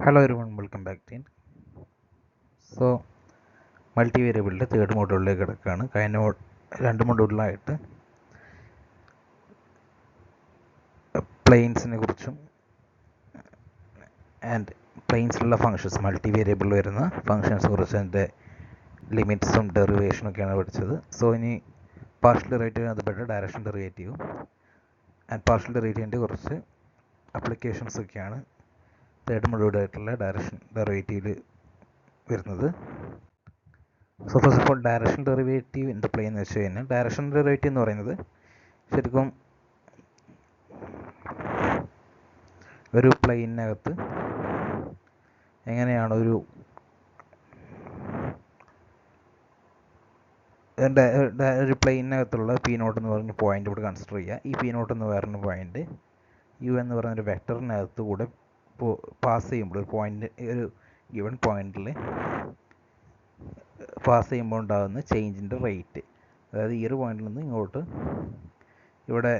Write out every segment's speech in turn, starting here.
Hello everyone, welcome back to so multi വേരിയബിളിൻ്റെ third മോഡ്യൂളിലേക്ക് കിടക്കുകയാണ്. കഴിഞ്ഞ രണ്ട് മോഡ്യൂളിലായിട്ട് പ്ലെയിൻസിനെ കുറിച്ചും ആൻഡ് പ്ലെയിൻസിലുള്ള ഫങ്ഷൻസ് മൾട്ടി വേരിയബിളിൽ വരുന്ന ഫങ്ഷൻസ് കുറിച്ച് അതിൻ്റെ ലിമിറ്റ്സും ഡെറിവേഷനൊക്കെയാണ് പഠിച്ചത്. സോ ഇനി പാർഷ്യൽ ഡെറിവേറ്റീവ് ബന്ധപ്പെട്ട ഡയറക്ഷൻ ഡെറിവേറ്റീവും ആൻഡ് പാർഷ്യൽ ഡെറിവേറ്റീവിൻ്റെ കുറച്ച് അപ്ലിക്കേഷൻസ് ഒക്കെയാണ് തേർഡ് മോഡ്യൂളായിട്ടുള്ള ഡയറക്ഷൻ ഡെറിവേറ്റീവിൽ വരുന്നത്. So first of all direction derivative in the plain എന്ന് വെച്ച് കഴിഞ്ഞാൽ ഡയറക്ഷൻ ഡെറിവേറ്റീവ് എന്ന് പറയുന്നത് ശരിക്കും ഒരു പ്ലെയിനകത്ത് എങ്ങനെയാണ് ഒരു പ്ലെയിനകത്തുള്ള പി നോട്ട് എന്ന് പറഞ്ഞ പോയിന്റ് ഇവിടെ കൺസിഡർ ചെയ്യുക. ഈ പി നോട്ട് എന്ന് പറയുന്ന പോയിന്റ് യു എന്ന് പറയുന്ന ഒരു വെക്ടറിനകത്ത് കൂടെ പാസ് ചെയ്യുമ്പോൾ ഒരു പോയിന്റ് ഒരു ഗിവൺ പോയിന്റിൽ പാസ് ചെയ്യുമ്പോൾ ഉണ്ടാകുന്ന ചേഞ്ചിൻ്റെ റേറ്റ്, അതായത് ഈ ഒരു പോയിന്റിൽ നിന്ന് ഇങ്ങോട്ട് ഇവിടെ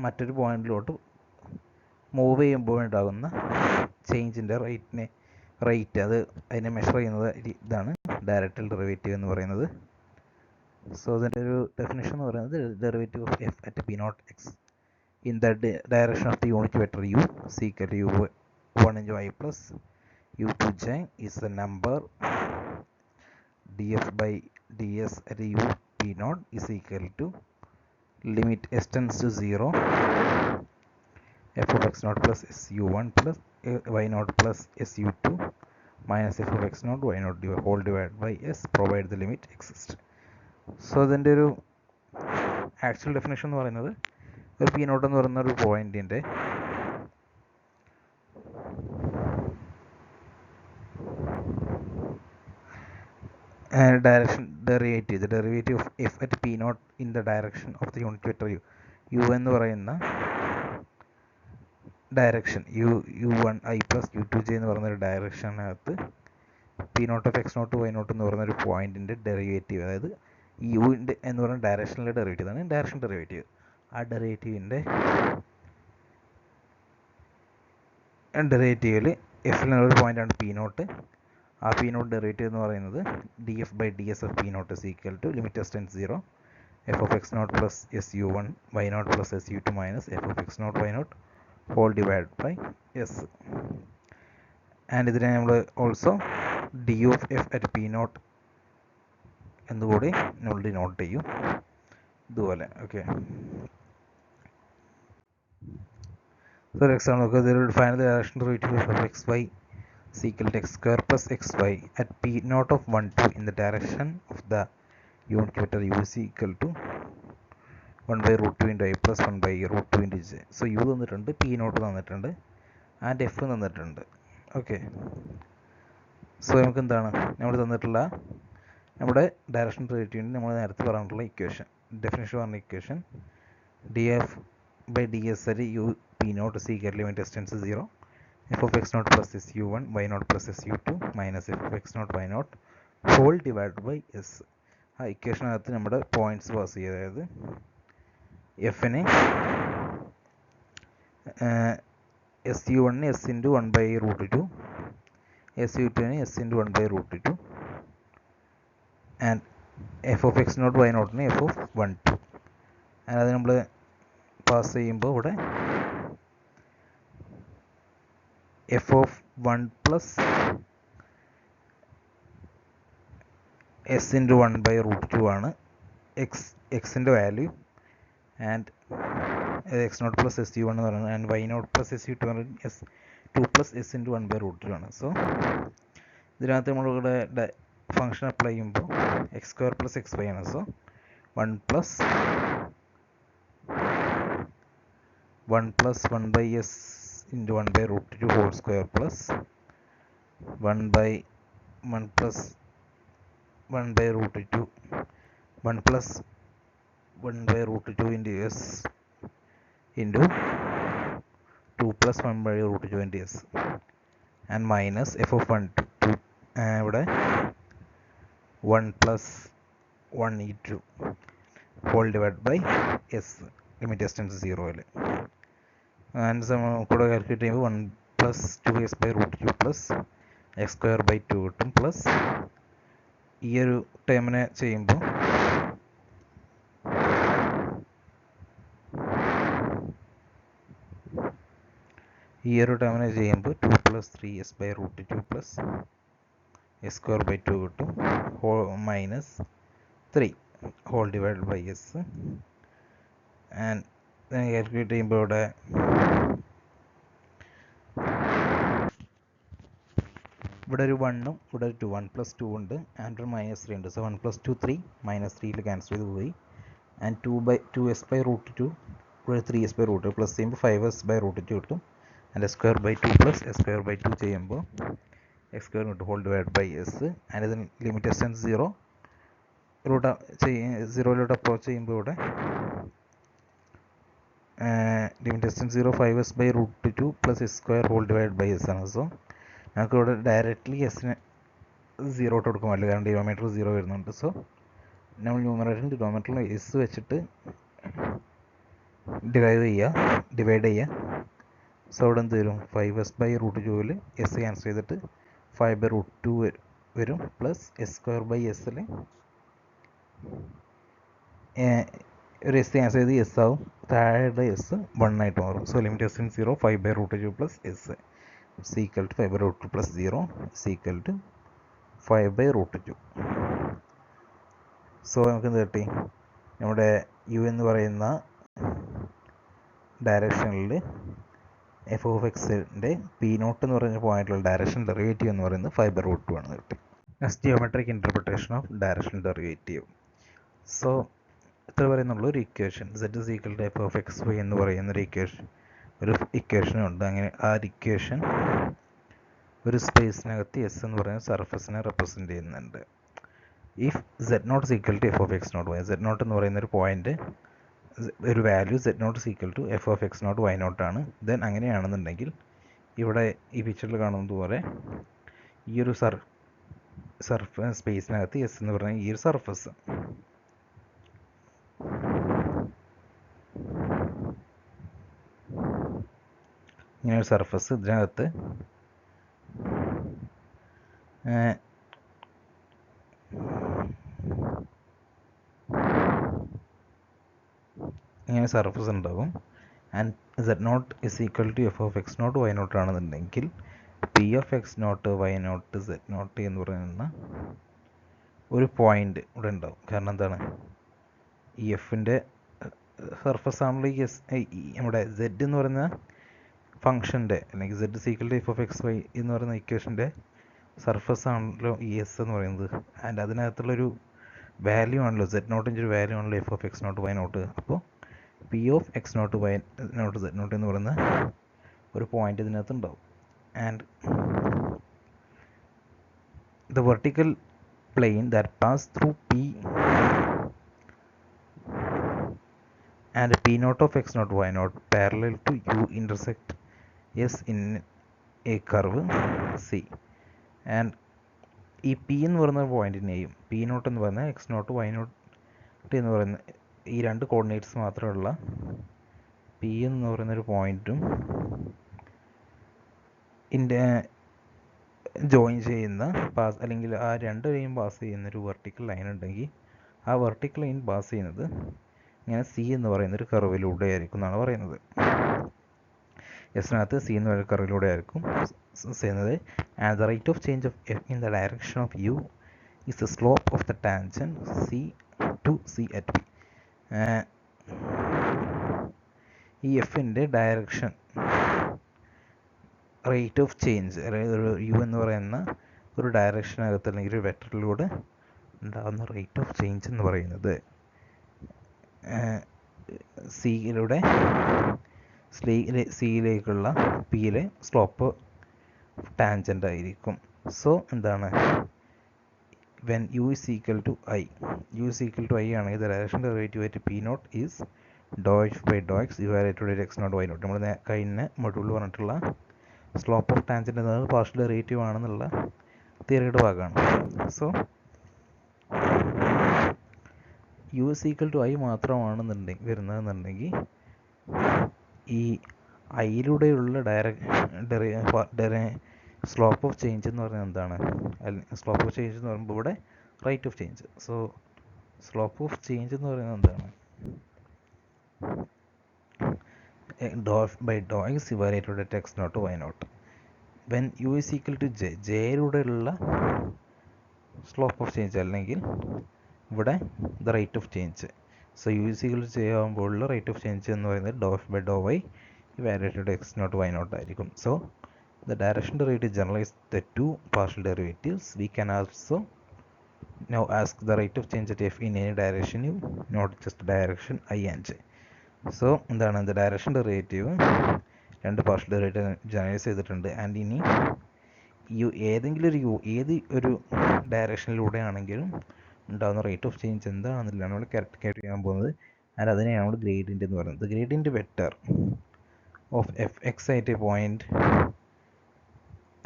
മറ്റൊരു പോയിന്റിലോട്ട് മൂവ് ചെയ്യുമ്പോൾ ഉണ്ടാകുന്ന ചേഞ്ചിൻ്റെ റേറ്റ് അതിനെ മെഷർ ചെയ്യുന്നത് ഇതാണ് ഡയറക്റ്റ് ഡെറിവേറ്റീവ് എന്ന് പറയുന്നത്. സോ ഇതിൻ്റെ ഒരു ഡെഫിനേഷൻ എന്ന് പറയുന്നത് derivative of f at p naught x in the direction of the unit vector u equal u 1 into I plus u2 j is the number df by ds at u p naught is equal to limit s tends to 0 f of x naught plus su1 plus y naught plus su2 minus f of x naught y naught whole divided by s provide the limit exists. So ഇതിൻ്റെ ഒരു actual definition എന്ന് പറയുന്നത് ഒരു P naught എന്ന് പറയുന്ന ഒരു പോയിന്റിൻ്റെ direction derivative, the derivative of f at p naught in the direction of the unit vector u. u എന്ന് പറയുന്ന direction u1 i plus u2 j എന്ന് പറയുന്ന ഒരു ഡയറക്ഷനകത്ത് p naught of x naught y naught എന്ന് പറയുന്ന ഒരു പോയിന്റിൻ്റെ ഡെറിവേറ്റീവ്, അതായത് യുവിൻ്റെ എന്ന് പറയുന്ന ഡയറക്ഷനിലെ ഡെറിവേറ്റീവ് ആണ് ഡയറക്ഷൻ ഡെറിവേറ്റീവ്. ആ ഡെറിവേറ്റീവിൽ എഫിൽ ഒരു പോയിന്റാണ് പി നോട്ട്. ആ പി നോട്ട് ഡെറിവേറ്റീവ് എന്ന് പറയുന്നത് d f by d s of p naught is equal to limit s tends 0 f of x naught plus s u 1 y naught plus s u 2 minus F of x naught y naught whole divide by s. And ഇതിനെ നമ്മൾ also d of f at p naught എന്നുകൂടി നമ്മൾ denote ചെയ്യും ഇതുപോലെ. Okay, so ഒരു example നോക്കുക. ഇതിൽ find the direction derivative of X y is equal to x square plus xy at p naught of 1 2 in the direction of the unit vector u is equal to 1 by root 2 into I plus 1 by root 2 into j. So u തന്നിട്ടുണ്ട്, p not തന്നിട്ടുണ്ട്, and F തന്നിട്ടുണ്ട്. Okay, so നമുക്ക് എന്താണ് നമ്മൾ തന്നിട്ടുള്ള നമ്മുടെ direction ഡെറിവേറ്റീവിന് നമ്മൾ നേരത്തെ പറഞ്ഞിട്ടുള്ള ഇക്വേഷൻ, ഡെഫിനിഷൻ പറഞ്ഞ equation d f by d s at u p naught is equal to limit s tends to 0 f of x naught plus su1 y naught plus su2 minus f of x naught y naught whole divided by s. ആ ഇക്വേഷനകത്ത് നമ്മുടെ points pass ചെയ്യുക, അതായത് എഫിന് s u വണ്ണിന് s into 1 by root 2, s u ടുവിന് s into 1 by root 2 and f of x naught y നോട്ടിന് f of 1 2. And അത് നമ്മൾ പാസ് ചെയ്യുമ്പോൾ ഇവിടെ f of 1 plus s into 1 by root 2 ആണ് എക്സിൻ്റെ value, and x naught plus s u 1 എന്ന് പറയുന്നത്, and y naught plus s u 2 പറയുന്നത് S 2 plus s into 1 by root 2 ആണ്. സോ ഇതിനകത്ത് നമ്മളിവിടെ ഫംഗ്ഷൻ അപ്ലൈ ചെയ്യുമ്പോൾ x square plus x y ആണ്. So 1 plus 1 by s into 1 by root 2 whole square plus 1 by 1 plus 1 by root 2 1 plus 1 by root 2 into s into 2 plus 1 by root 2 into s and minus f of 1 2 ഇവിടെ 1 plus 1 e2 whole divided by s limit s tends to 0 കൂടെ calculate ചെയ്യുമ്പോൾ 1 plus 2s/√2 plus x²/2 കിട്ടും. Plus ഈ ഒരു ടേമിനെ ചെയ്യുമ്പോൾ two plus 3s/√2 plus x²/2 കിട്ടും. Minus 3 whole divide by s. And calculate ചെയ്യുമ്പോൾ ഇവിടെ ഒരു 1ഉം ഇവിടെ ഒരു 2 1 + 2 ഉണ്ട് ആൻഡ് ഒരു -3 ഉണ്ട്. സോ 1 + 2 3 -3 ക്യാൻസൽ ചെയ്ത് പോയി. ആൻഡ് 2s/√2 ഇവിടെ 3s/√2 പ്ലസ് ചെയ്യുമ്പോൾ 5s/√2 കിട്ടും. ആൻഡ് x²/2 പ്ലസ് x²/2 ചെയ്യുമ്പോൾ x² കിട്ടും whole divide by s. And ഇതിന് ലിമിറ്റ് എസ് ടെൻഡ്സ് 0 അപ്രോച്ച് ചെയ്യുമ്പോൾ ഇവിടെ limit s tends 0 5s/√2 plus x² whole divide by s ആണ്. സോ നമുക്ക് ഇവിടെ ഡയറക്റ്റ്ലി എസിന് 0 കൊടുക്കാൻ പറ്റില്ല, കാരണം ഡിനോമിനേറ്റർ 0 വരുന്നുണ്ട്. സോ നമ്മൾ ന്യൂമറേറ്ററും ഡിനോമിനേറ്ററിലും എസ് വെച്ചിട്ട് ഡിവൈഡ് ചെയ്യുക. സോ അവിടെ എന്ത് വരും? 5s/√2 എസ് ക്യാൻസൽ ചെയ്തിട്ട് 5/√2 വരും. പ്ലസ് x²/s ഒരു എസ് ക്യാൻസൽ ചെയ്ത് എസ് ആവും, താഴെയുടെ എസ് 1 ആയിട്ട് മാറും. So limit s in 0 5/√2 plus s equal to 5/√2 plus 0 equal to 5/√2. So നമുക്ക് എന്ത് കിട്ടി? നമ്മുടെ യു എന്ന് പറയുന്ന ഡയറക്ഷനിൽ f(x)ൻ്റെ p0 എന്ന് പറയുന്ന പോയിന്റിലുള്ള ഡയറക്ഷൻ ഡെറിവേറ്റീവ് എന്ന് പറയുന്നത് 5/√2 ആണ് കിട്ടി. Next geometric interpretation of direction derivative. So ഇത്ര പറയുന്നുള്ള ഒരു ഇക്വേഷൻ z f(x, y) എന്ന് പറയുന്ന ഒരു ഇക്വേഷനുണ്ട്. അങ്ങനെ ആ ഇക്വേഷൻ ഒരു സ്പേസിനകത്ത് എസ് എന്ന് പറയുന്ന സർഫസിനെ റെപ്രസെൻ്റ് ചെയ്യുന്നുണ്ട്. If z0 f(x0, y), z0 എന്ന് പറയുന്ന ഒരു പോയിന്റ് ഒരു വാല്യൂ z0 f(x0, y0) ആണ്. ദെൻ അങ്ങനെയാണെന്നുണ്ടെങ്കിൽ ഇവിടെ ഈ പിക്ചറിൽ കാണുന്നത് പോലെ ഈ ഒരു സ്പേസിനകത്ത് എസ് എന്ന് പറയുന്ന ഈ ഒരു സർഫസ് ഇങ്ങനെ ഒരു സർഫസ് ഇതിനകത്ത് ഇങ്ങനെ സർഫസ് ഉണ്ടാകും. ആൻഡ് z0 f(x0, y0) ആണെന്നുണ്ടെങ്കിൽ p(x0, y0, z0) എന്ന് പറയുന്ന ഒരു പോയിന്റ് ഇവിടെ ഉണ്ടാവും. കാരണം എന്താണ്? ഈ എഫിൻ്റെ സർഫസ് ആണല്ലോ ഈ നമ്മുടെ z എന്ന് പറയുന്ന ഫംഗ്ഷൻ്റെ, അല്ലെങ്കിൽ z f(x, y) എന്ന് പറയുന്ന ഇക്വേഷൻ്റെ സർഫസ് ആണല്ലോ ഈ എസ് എന്ന് പറയുന്നത്. ആൻഡ് അതിനകത്തുള്ളൊരു വാല്യൂ ആണല്ലോ z0ൻ്റെ ഒരു വാല്യൂ ആണല്ലോ f(x0, y0). അപ്പോൾ p(x0, y0, z0) എന്ന് പറയുന്ന ഒരു പോയിന്റ് ഇതിനകത്ത് ഉണ്ടാവും. And the vertical plane that pass through P and P0 of x0, y0 parallel to U intersect S in a curve C. And ഈ പി എന്ന് പറയുന്ന പോയിന്റിനെയും P0 എന്ന് പറയുന്ന x0, y0 എന്ന് പറയുന്ന ഈ രണ്ട് കോർഡിനേറ്റ്സ് മാത്രമുള്ള പി എന്ന് പറയുന്നൊരു പോയിന്റും ജോയിൻ ചെയ്യുന്ന അല്ലെങ്കിൽ ആ രണ്ടുപേരെയും പാസ് ചെയ്യുന്നൊരു വെർട്ടിക്കൽ ലൈൻ ഉണ്ടെങ്കിൽ ആ വെർട്ടിക്കൽ ലൈൻ പാസ് ചെയ്യുന്നത് ഇങ്ങനെ സി എന്ന് പറയുന്നൊരു കർവിലൂടെ ആയിരിക്കും എന്നാണ് പറയുന്നത്. എസിനകത്ത് സി എന്ന് പറയുന്ന കർവിലൂടെ ആയിരിക്കും ചെയ്യുന്നത്. And the rate of change of f in the direction of u is the slope of the tangent c to c at p. ഈ എഫിൻ്റെ ഡയറക്ഷൻ റേറ്റ് ഓഫ് ചേഞ്ച്, അതായത് ഒരു യു എന്ന് പറയുന്ന ഒരു ഡയറക്ഷനകത്ത് അല്ലെങ്കിൽ ഒരു വെക്ടറിലൂടെ ഉണ്ടാകുന്ന റേറ്റ് ഓഫ് ചേഞ്ച് എന്ന് പറയുന്നത് സിയിലേക്കുള്ള പിയിലെ സ്ലോപ്പ് ടാൻജൻ്റ് ആയിരിക്കും. സോ എന്താണ്? When u is equal to i ആണെങ്കിൽ ദ ഡയറക്ഷൻ ഡെറിവേറ്റീവ് ആയിട്ട് P0 is dou(x/dou(x) evaluated x0, y0. നമ്മൾ കഴിഞ്ഞ മൊഡ്യൂളിൽ പറഞ്ഞിട്ടുള്ള സ്ലോപ്പ് ഓഫ് ടാൻജൻ്റ് എന്നത് പാർഷ്യൽ ഡെറിവേറ്റീവ് ആണെന്നുള്ള തിയറിയുടെ ഭാഗമാണ്. So u is equal to i മാത്രമാണെന്നുണ്ടെങ്കിൽ വരുന്നതെന്നുണ്ടെങ്കിൽ ഈ ഐയിലൂടെയുള്ള സ്ലോപ്പ് ഓഫ് ചേഞ്ച് എന്ന് പറയുന്നത് എന്താണ്? സ്ലോപ്പ് ഓഫ് ചേഞ്ച് എന്ന് പറയുമ്പോൾ ഇവിടെ rate of change. So slope of change എന്ന് പറയുന്നത് എന്താണ്? Dou f by dou x evaluated at x naught to y naught. When u is equal to j, ജയിലൂടെയുള്ള സ്ലോപ്പ് ഓഫ് ചേഞ്ച് അല്ലെങ്കിൽ ഇവിടെ the rate of change. So u is equal to j ആകുമ്പോഴുള്ള rate of change എന്ന് പറയുന്നത് doh f by doh y evaluated x naught y naught ആയിരിക്കും. So the direction derivative generalise the to partial derivatives. We can also now ask the rate of change at f in any direction u, not just direction I and j. So എന്താണ് the direction derivative രണ്ട് partial derivative generalise ചെയ്തിട്ടുണ്ട്. And ഇനി ഏത് ഒരു ഡയറക്ഷനിലൂടെ ആണെങ്കിലും ഉണ്ടാകുന്ന rate of change എന്താണെന്നില്ലാണ് നമ്മൾ calculate ചെയ്യാൻ പോകുന്നത്. ആൻഡ് അതിനെയാണ് നമ്മൾ ഗ്രേഡിയൻ്റ് എന്ന് പറയുന്നത്. Gradient vector of F X ആയിട്ട് point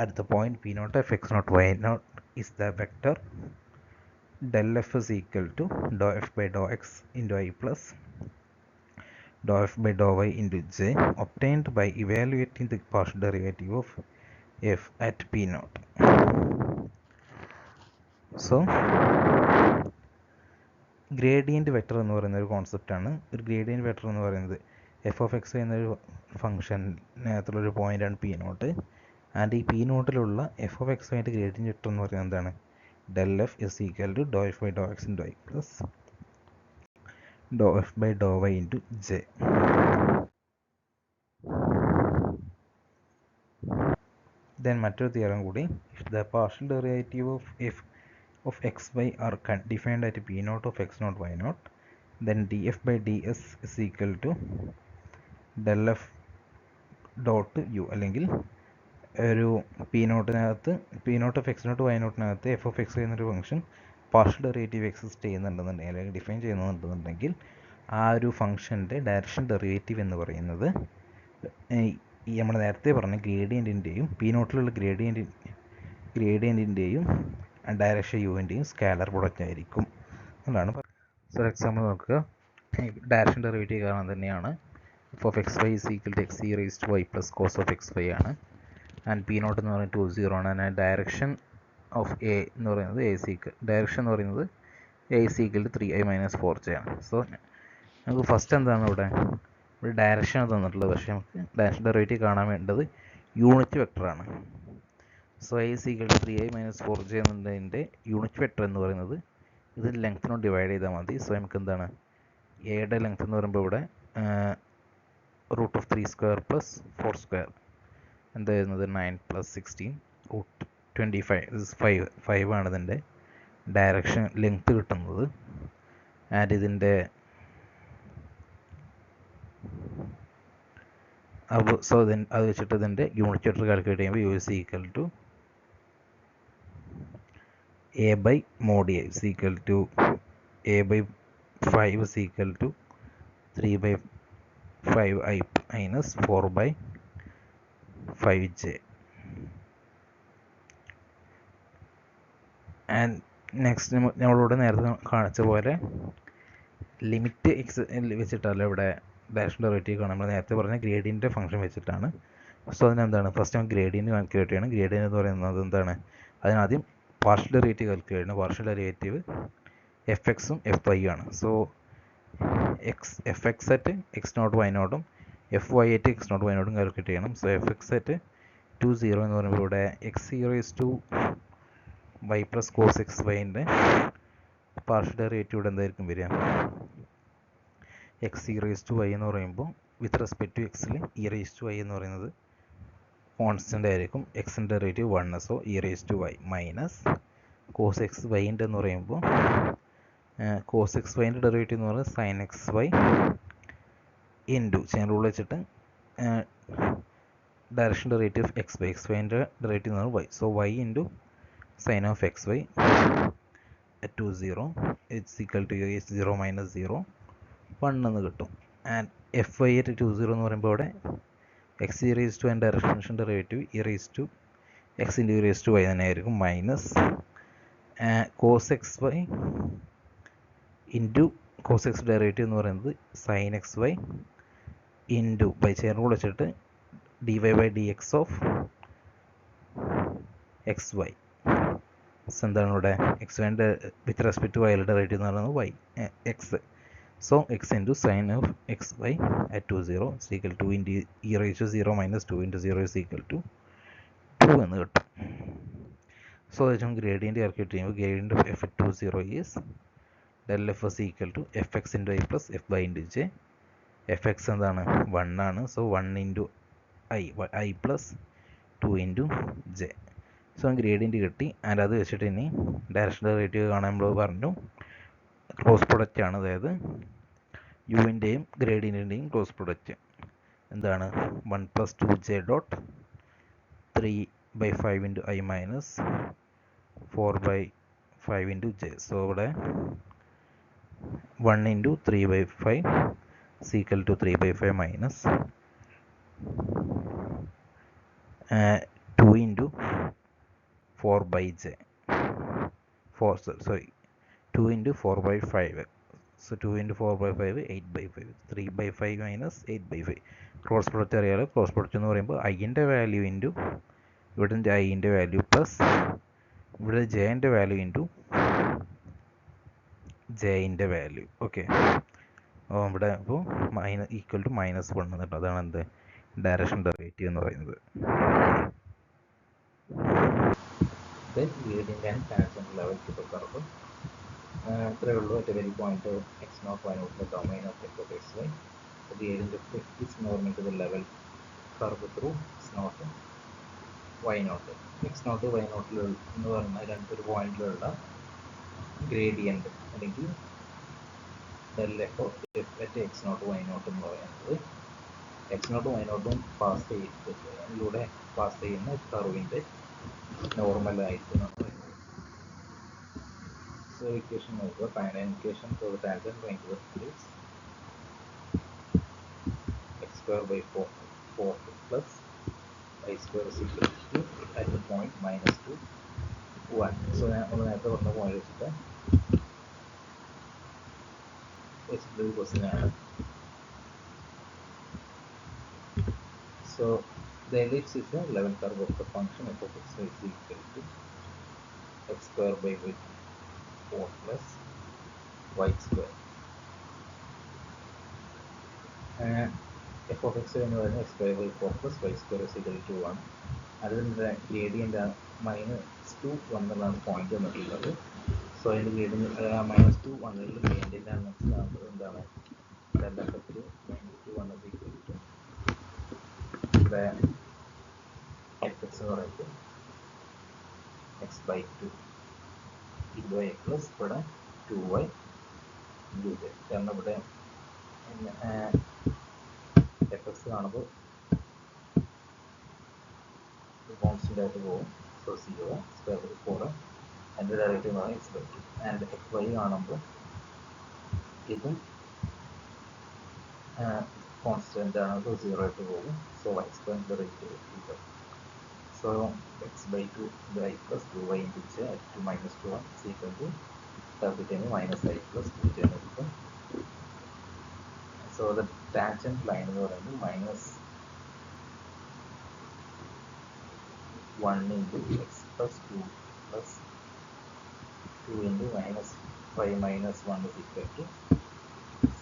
at the point p naught of x naught y naught is the vector del f is equal to dou f by dou x into I plus dou f by dou y into j obtained by evaluating the partial derivative of f at p naught. So gradient vector എന്ന് പറയുന്ന ഒരു കോൺസെപ്റ്റാണ്. ഒരു gradient vector എന്ന് പറയുന്നത് F of x എന്നൊരു ഫംഗ്ഷനകത്തുള്ളൊരു പോയിൻ്റാണ് p naught. And ഈ പി നോട്ടിലുള്ള എഫ് ഓഫ് എക്സ് ആയിട്ട് ഗ്രേഡിയൻ്റ് വെക്റ്റർ എന്ന് പറയുന്നത് എന്താണ്? Del f is equal to doh f by doh x into I plus doh f by doh y into j. Then മറ്റൊരു തിയറം കൂടി, if the partial derivative of f of xy are defined at p naught of x naught y naught, then df by ds is equal to del f dot u. അല്ലെങ്കിൽ ഒരു p നോട്ടിനകത്ത് p naught of x naught y നോട്ടിനകത്ത് f of x എന്നൊരു function partial derivative exist ചെയ്യുന്നുണ്ടെന്നുണ്ടെങ്കിൽ അല്ലെങ്കിൽ define ചെയ്യുന്നുണ്ടെന്നുണ്ടെങ്കിൽ ആ ഒരു ഫംഗ്ഷൻ്റെ direction derivative എന്ന് പറയുന്നത് ഈ നമ്മൾ നേരത്തെ പറഞ്ഞ ഗ്രേഡിയൻറ്റിൻ്റെയും പി നോട്ടിലുള്ള ഗ്രേഡിയൻറ്റിൻ്റെയും ഡയറക്ഷൻ യുവിൻ്റെയും സ്കാലർ പ്രൊഡക്റ്റ് ആയിരിക്കും എന്നാണ്. ഫോർ എക്സാമ്പിൾ നോക്കുക, ഡയറക്ഷൻ ഡെറിവേറ്റീവ് കാരണം തന്നെയാണ് f of X Y is equal to x e raise to y plus cos of X y ആണ്. ആൻഡ് പി നോട്ട് എന്ന് പറയുന്നത് 2 0 ആണ്. ആൻഡ് ഡയറക്ഷൻ ഓഫ് എ എന്ന് പറയുന്നത് എ സീക്വൽ ഡയറക്ഷൻ എന്ന് പറയുന്നത് A is equal to 3i - 4j ആണ്. So നമുക്ക് ഫസ്റ്റ് എന്താണ് ഇവിടെ ഡയറക്ഷൻ തന്നിട്ടുള്ളത്, പക്ഷേ നമുക്ക് ഡയറക്ഷൻ ഡെറിവേറ്റീവ് കാണാൻ വേണ്ടത് യൂണിറ്റ് വെക്ടറാണ്. So i is equal to 3i - 4j എന്നതിൻ്റെ യൂണിറ്റ് വെക്ടർ എന്ന് പറയുന്നത് ഇത് ലെങ്ത്തിനോട് ഡിവൈഡ് ചെയ്താൽ മതി. സോ നമുക്ക് എന്താണ് എയുടെ ലെങ്ത് എന്ന് പറയുമ്പോൾ ഇവിടെ √3² പ്ലസ് 4² എന്തായിരുന്നത് 9 + 16 √25 5 ആണ് ഇതിൻ്റെ ഡയറക്ഷൻ ലെങ്ത് കിട്ടുന്നത്. ആൻഡ് ഇതിൻ്റെ സോ അത് വെച്ചിട്ട് ഇതിൻ്റെ യൂണിറ്റ് വെക്ടർ കാൽക്കുലേറ്റ് ചെയ്യുമ്പോൾ u is equal to a by mod a is equal to a by 5 is equal to 3 by 5i minus 4 by 5j. And next നമ്മളിവിടെ നേരത്തെ കാണിച്ച പോലെ ലിമിറ്റ് എക്സ് വെച്ചിട്ടല്ല ഇവിടെ ഡയറക്ഷൻ ഡെറിവേറ്റീവ് കാണാം. നമ്മൾ നേരത്തെ പറഞ്ഞ ഗ്രേഡിയൻ്റെ ഫംഗ്ഷൻ വെച്ചിട്ടാണ്. സോ അതിനെന്താണ് ഫസ്റ്റ് നമുക്ക് ഗ്രേഡിയൻ്റ് കാൽക്കുലേറ്റ് ചെയ്യണം. ഗ്രേഡിയൻ്റ് എന്ന് പറയുന്നത് എന്താണ്? അതിനാദ്യം പാർഷ്യൽ ഡെറിവേറ്റീവ് കാൽക്കുലേറ്റ് ചെയ്യണം. പാർഷ്യൽ ഡെറിവേറ്റീവ് എഫ് എക്സും എഫ് വൈ ആണ്. So f x at x naught y നോട്ടും f y at x naught y നോട്ടും കാൽക്കുലേറ്റ് ചെയ്യണം. സോ എഫ് എക്സ് അറ്റ് 2 0 എന്ന് പറയുമ്പോൾ ഇവിടെ x e raise to y plus cos x വൈൻ്റെ partial derivative ഇവിടെ എന്തായിരിക്കും വരിക? X e raise to y എന്ന് പറയുമ്പോൾ വിത്ത് റെസ്പെക്ട് ടു എക്സിൽ ഇ റൈസ് ടു വൈ എന്ന് പറയുന്നത് കോൺസ്റ്റൻ്റ് ആയിരിക്കും. എക്സിൻ്റെ derivative 1, so e raise to y minus cos x വൈൻ്റെ എന്ന് പറയുമ്പോൾ കോസ് എക്സ് വൈൻ്റെ ഡെറിവേറ്റീവ് എന്ന് പറയുന്നത് sine x y into chain rule വെച്ചിട്ട് direction derivative x y x വൈൻ്റെ ഡെറിവേറ്റീവ് എന്ന് പറയുന്നത് y. So y into sine of X y at 2 0 it's equal to 0 - 0 1 എന്ന് കിട്ടും. ആൻഡ് എഫ് വൈ അറ്റ് 2 0 എന്ന് പറയുമ്പോൾ ഇവിടെ x e raise to and direction derivative e raise to x into e raise to y തന്നെ ആയിരിക്കും minus cos x y into cos x derivative എന്ന് പറയുന്നത് sine x y into by chain rule വെച്ചിട്ട് dy by dx of xy. എന്താണ് ഇവിടെ x വൈൻ്റെ with respect to വൈയുടെ derivative എന്ന് പറയുന്നത് y x. So x into sine of xy at 2 0 is equal to into e raised to 0 minus 2 into 0 is equal to 2 എന്ന് കിട്ടും. So അതും gradient calculate ചെയ്യുമ്പോൾ gradient of f at 2 0 is del f is equal to fx into i plus f by into j. fx എന്താണ് 1 ആണ്. So 1 into i plus 2 into j. So gradient കിട്ടി. And അത് വെച്ചിട്ട് ഇനി direction derivative കാണാൻ നമ്മൾ പറഞ്ഞു ക്രോസ് പ്രൊഡക്റ്റ് ആണ്. അതായത് യുവിൻ്റെയും ഗ്രേഡിയൻറ്റിൻ്റെയും ക്രോസ് പ്രൊഡക്റ്റ് എന്താണ് 1 plus 2j dot 3/5 into i minus 4/5 into j. So ഇവിടെ 1 into 3/5 is equal to 3/5 minus 2 into 4 by j. 2 into 4 by 5. So 2 into 4 by 5 8/5. 3/5 minus 8/5. Cross product അറിയാലോ. Cross product എന്ന് പറയുമ്പോൾ ഐൻ്റെ value into ഇവിടെ ഐൻ്റെ value plus ഇവിടെ ജെൻ്റെ value into ജെൻ്റെ value. Okay. ഇവിടെ അപ്പോൾ equal to -1 എന്നിട്ട് അതാണ് എന്ത് ഡയറക്ഷൻ ഡെറിവേറ്റീവ് എന്ന് പറയുന്നത്. Then gradient and tangent level to the curve. ഇത്രയേ ഉള്ളൂ. at a very point x0 y0 the domain of f of xy. The gradient of f is normal to the level curve through x0 y0. x0 y0 എന്ന് പറഞ്ഞാൽ രണ്ടൊരു പോയിന്റിലുള്ള gradient അല്ലെങ്കിൽ del f of f at x0 y0 എന്ന് പറയുന്നത് x0 y0 pass ചെയ്തിലൂടെ pass ചെയ്യുന്ന കർവിൻ്റെ normal ആയിട്ട് നമ്മൾ. So equation നോക്കുക. Final equation for the tangent point is x square by 4 plus y square is equal to at the point -2 1. So നമ്മൾ നേരത്തെ പറഞ്ഞ point വെച്ചിട്ട് എക്സ്പ്ലെയിൻ ക്വസ്റ്റ്യൻ ആണ്. So the ellipse is the level curve of the function f of x is equal to x square by 4 plus y square. f of x എന്ന് പറയുന്നത് x square by 4 plus y square is equal to 1. അതിൻ്റെ gradient -2 വന്നതാണ് point വന്നിട്ടുള്ളത്. So അതിൻ്റെ gradient -2 വന്നതിൽ gradient മനസ്സിലാകുന്നത് എന്താണ് del f of -2 വന്നത് equal to ഇവിടെ fx എന്ന് പറയുന്നത് x by 2 into y plus ഇവിടെ 2y into z. കാരണം ഇവിടെ fx കാണുമ്പോൾ കോൺസ്റ്റൻ്റ് ആയിട്ട് പോകും. സോ 0 സ്ക്വയർ ബൈ 4 അതിൻ്റെ ഡയറക്റ്റീവ് ആണ് x by 2. ആൻഡ് fy കാണുമ്പോൾ ഇതും കോൺസ്റ്റൻ്റ് ആണ്. സോ 0 ആയിട്ട് പോകും. സോ y സ്ക്വയർ ഡയറക്റ്റീവ് കിട്ടും. So x by 2 into I plus 2y into j at 2 minus 2 1 is equal to minus I plus 2j. So the tangent line എന്ന് പറയുന്നത് -1 into x plus 2 plus 2 into -5 minus 1 is equal to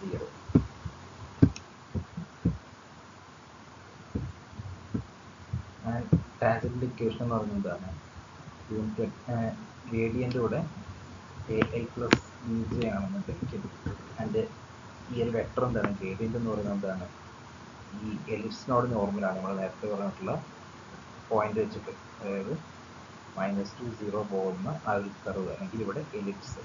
0. And tangent equation എന്ന് പറയുന്നത് എന്താണ്? Gradient കൂടെ ai plus bj ആണെന്നുണ്ടെങ്കിൽ അതിൻ്റെ ഈ ഒരു വെക്ടർ എന്താണ് ഗ്രേഡിയൻ്റ് എന്ന് പറയുന്നത് എന്താണ് ഈ എലിപ്സിനോട് നോർമലാണ്. നമ്മൾ നേരത്തെ പറഞ്ഞിട്ടുള്ള പോയിന്റ് വെച്ചിട്ട് അതായത് -2 0 പോകുന്ന ആ ഒരു കർവ് അല്ലെങ്കിൽ ഇവിടെ എലിപ്സ്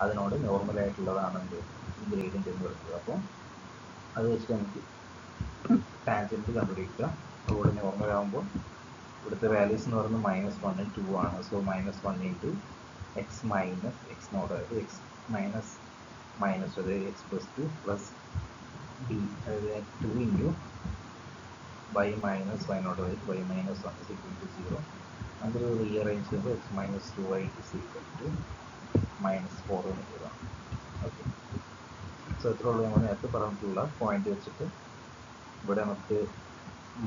അതിനോട് നോർമലായിട്ടുള്ളതാണ് എന്ത് ഈ ഗ്രേഡിയൻ്റ് എന്ന് പറയുന്നത്. അപ്പോൾ അത് വെച്ചിട്ട് നമുക്ക് ടാൻജൻറ്റ് കണ്ടുപിടിക്കുക. അതുകൂടെ നോർമൽ ആകുമ്പോൾ ഇവിടുത്തെ വാല്യൂസ് എന്ന് പറയുന്നത് -1 2 ആണ്. So -1 into x minus x0 അതായത് x minus അതായത് x plus 2 plus b അതായത് 2 into y minus y0 അതായത് y minus 1 is equal to 0. അത് റീഅറേഞ്ച് ചെയ്യുമ്പോൾ x minus 2y is equal to -4 എന്ന് എഴുതാം. ഓക്കെ. സോ ഇത്രയുള്ള നമ്മൾ നേരത്തെ പറഞ്ഞിട്ടുള്ള പോയിന്റ് വെച്ചിട്ട് ഇവിടെ നമുക്ക്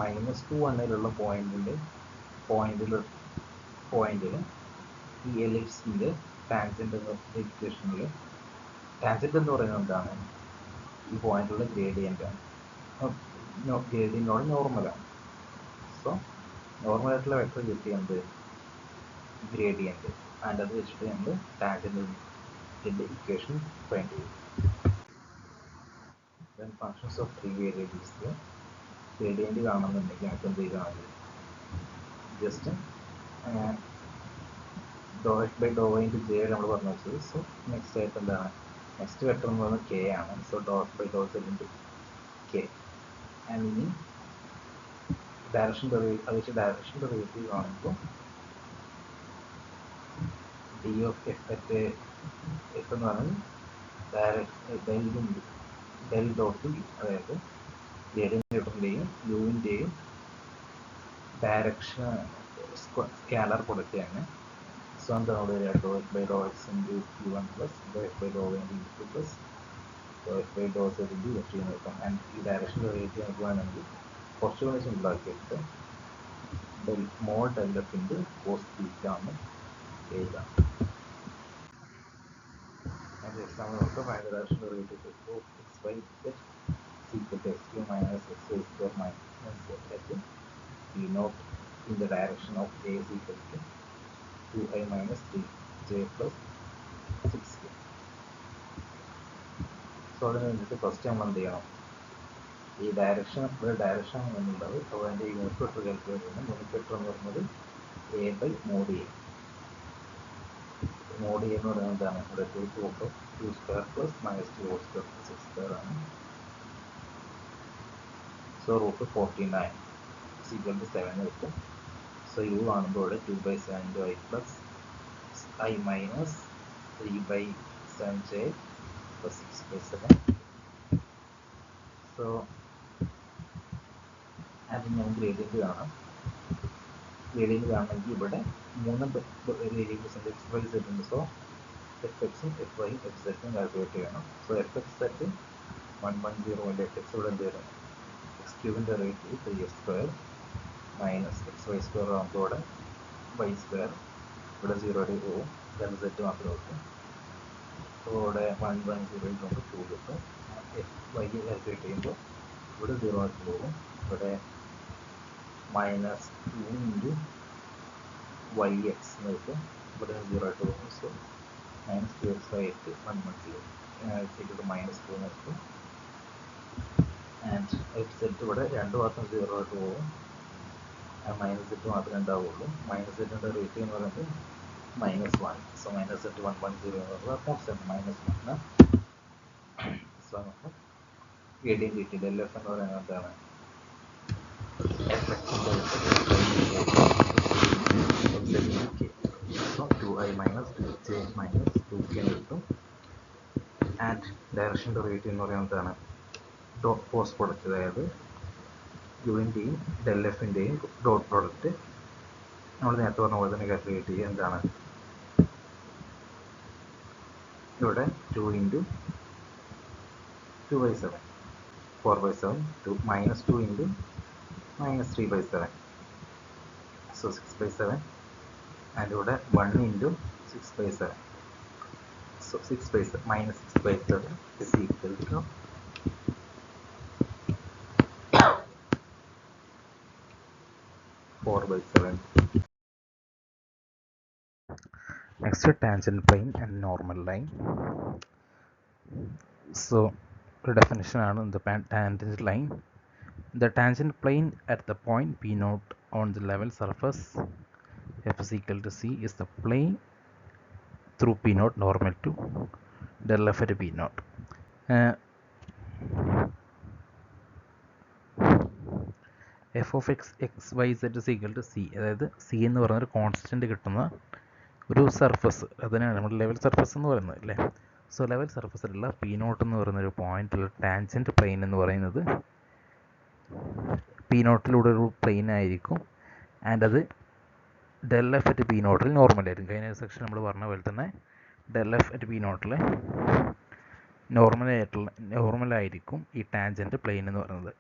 -2 1 പോയിന്റിൽ ഈ എലിപ്സിൻ്റെ ടാൻജന്റ് എന്ന ഇക്വേഷനിൽ ടാൻജന്റ് എന്ന് പറയുന്നത് എന്താണ്? ഈ പോയിന്റിലുള്ള ഗ്രേഡിയൻ്റ് ആണ്. ഗ്രേഡിയൻ്റോട് നോർമലാണ്. സോ നോർമലായിട്ടുള്ള വെക്ടർ കിട്ടിയത് ഗ്രേഡിയൻ്റ്, ആൻഡ് അത് വെച്ചിട്ട് നമ്മൾ ടാൻജന്റിൻ്റെ ഇക്വേഷൻ ഫൈൻഡ് ചെയ്യും. ദെൻ ഫങ്ഷൻസ് ഓഫ് 3 വേരിയബിൾസിൽ ഗ്രേഡിയൻ്റ് കാണുന്നുണ്ടെങ്കിൽ നമുക്ക് എന്ത് ചെയ്താൽ മതി? Just doh f by doh y into j നമ്മൾ പറഞ്ഞു വെച്ചത്. സോ നെക്സ്റ്റ് ആയിട്ട് എന്താണ്? നെക്സ്റ്റ് വെക്ടർ എന്ന് പറയുന്നത് കെ ആണ്. So doh f by doh z into k. And ഇനി ഡയറക്ഷൻ ഡെറിവേറ്റീവ് കാണുമ്പോൾ d of f at f എന്ന് പറയുന്നത് ഡെൽ ഡോട്ട് യു, അതായത് ഗ്രേഡിയൻ്റിൻ്റെയും യുവിൻ്റെയും ഡയറക്ഷൻ സ്കാലർ കൊടുക്കുകയാണ്. സോ എന്താണ് അവിടെ വരിക? Doh f by doh x into u one plus doh f by doh y into u two plus doh f by doh z into f എന്ന് കിട്ടും. And ഈ ഡയറക്ഷൻ ഡെറിവേറ്റീവ് നമുക്ക് വേണമെങ്കിൽ കുറച്ചുകൂടി സിമ്പിളാക്കിയിട്ട് mod del f into cos theta എന്ന് എഴുതാം. And the example also find the direction derivative of xy z is equal to x cube minus xy square minus at p naught in the direction of a is equal to 2i minus 3j plus 6k. So അതിന് വേണ്ടിയിട്ട് first നമ്മൾ എന്ത് ചെയ്യണം? ഈ direction എന്നുള്ളത് അപ്പോൾ അതിൻ്റെ unit vector calculate ചെയ്യണം. യൂണിറ്റ് വെക്ടർ എന്ന് പറയുന്നത് a by mod a. Mod a എന്ന് പറയുന്നത് എന്താണ്? ഇവിടെ 2 square plus -2 whole square plus 6 square ആണ്. സോ റൂട്ട് 49 ഈക്വൽ ടു 7 കിട്ടും. സോ യു കാണുമ്പോൾ ഇവിടെ 2/7 into I plus i minus 3/7j plus 6/7. So അതിന് ഞാൻ ഗ്രേഡിയൻ്റ് കാണാം. ഗ്രേഡിയൻ്റ് കാണണമെങ്കിൽ ഇവിടെ 3 വേരിയബിൾസ് ഉണ്ട്, എക്സ് വൈ സെഡ് ഉണ്ട്. സോ എഫ് എക്സും എഫ് വൈയും എഫ് സെറ്റും കാൽക്കുലേറ്റ് ചെയ്യണം. So f x z 110 f x ഇവിടെ എന്ത് വരും? എക്സ് ക്യൂബിൻ്റെ rate 3x² minus x y square ആകുമ്പോൾ ഇവിടെ വൈ സ്ക്വയർ, ഇവിടെ 0 പോവും, ദെൻ സെറ്റ് മാത്രം കിട്ടും. അപ്പോൾ ഇവിടെ 110 കൊണ്ട് 2 കിട്ടും. എഫ് വൈ കാൽക്കുലേറ്റ് ചെയ്യുമ്പോൾ ഇവിടെ 0 പോകും, ഇവിടെ -2 ഇൻറ്റു വൈ എക്സ് എന്ന് കിട്ടും, ഇവിടെ 0 പോകും. സോ -2x by 8 110 -2 എന്ന് കിട്ടും. ആൻഡ് എഫ് സെറ്റ് ഇവിടെ രണ്ട് ഭാഗത്തും 0 ആയിട്ട് പോകും, മൈനസ് സെറ്റ് മാത്രമേ ഉണ്ടാവുള്ളൂ. മൈനസ് സെറ്റിൻ്റെ റേറ്റ് എന്ന് പറയുന്നത് -1. സോ -1 110 എന്ന് പറയുന്നത് കോൺസ്റ്റൻറ്റ് -1. സോ നമുക്ക് ഗ്രേഡിയൻ്റ് കിട്ടി. ഡെൽ എഫ് എന്ന് പറയുന്നത് എന്താണ്? So 2i minus 2j minus 2k എന്ന് കിട്ടും. ആൻഡ് ഡയറക്ഷൻ ഡെറിവേറ്റീവ് എന്ന് പറയുന്നത് എന്താണ്? ക്രോസ് പ്രോഡക്റ്റ്, അതായത് യുവിൻ്റെയും ഡെൽ എഫിൻ്റെയും ഡോട്ട് പ്രോഡക്റ്റ് നമ്മൾ നേരത്തെ പറഞ്ഞ പോലെ തന്നെ കാൽക്കുലേറ്റ് ചെയ്യുക. എന്താണ്? ഇവിടെ 2 ഇൻറ്റു 2/7 4/7 2 -2 ഇൻറ്റു -3/7 സോ 6/7. ആൻഡ് ഇവിടെ 1 into 6/7 so 6/7 -6/7 is equal to 4/7. Next, tangent plane and normal line. So the definition ആണ് the tangent line. The tangent plane at the point P0 on the level surface f is equal to c is the plane through P0 normal to del f at P0. f of x y z is equal to c, അതായത് c എന്ന് പറയുന്ന ഒരു constant കിട്ടുന്ന ഒരു surface, അതിനാണ് നമ്മൾ level surface എന്ന് പറയുന്നത് അല്ലേ. സോ ലെവൽ സർഫസിലുള്ള P0 എന്ന് പറയുന്ന ഒരു പോയിന്റിലുള്ള ടാൻജൻറ്റ് പ്ലെയിൻ എന്ന് പറയുന്നത് P0 ഒരു പ്ലെയിൻ ആയിരിക്കും. ആൻഡ് അത് del f at P0 normal ആയിരിക്കും. കഴിഞ്ഞ സെക്ഷൻ നമ്മൾ പറഞ്ഞ പോലെ തന്നെ ഡെൽ എഫ് അറ്റ് P0 നോർമലായിരിക്കും ഈ ടാൻജൻറ്റ് പ്ലെയിൻ എന്ന് പറയുന്നത്.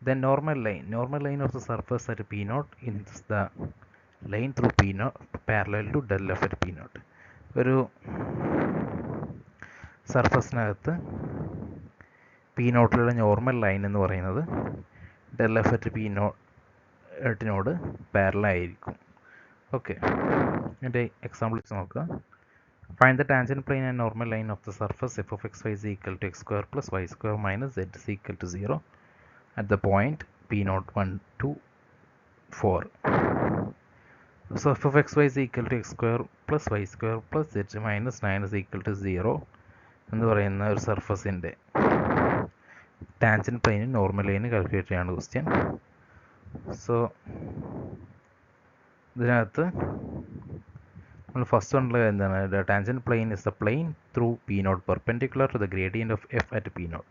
Then normal line of the surface at P naught is the line through P naught parallel to del F at P naught. ഒരു സർഫസിനകത്ത് പി നോട്ടിലുള്ള നോർമൽ ലൈൻ എന്ന് പറയുന്നത് del f at p നോട്ടിനോട് പാരലായിരിക്കും. Okay, എൻ്റെ എക്സാമ്പിൾ വെച്ച് നോക്കുക. Find the tangent plane and normal line of the surface f of xy is equal to x square plus y square minus z is equal to 0 at the point p naught 1, 2, 4. So f of xy is equal to x square plus y square plus z minus 9 is equal to 0 എന്ന് പറയുന്ന ഒരു സർഫസിൻ്റെ tangent പ്ലെയിന് normal ലൈന് calculate ചെയ്യാണ് question. So ഇതിനകത്ത് നമ്മൾ first ഉള്ള എന്താണ്, the tangent plane is the plane through p naught perpendicular to the gradient of f at p naught.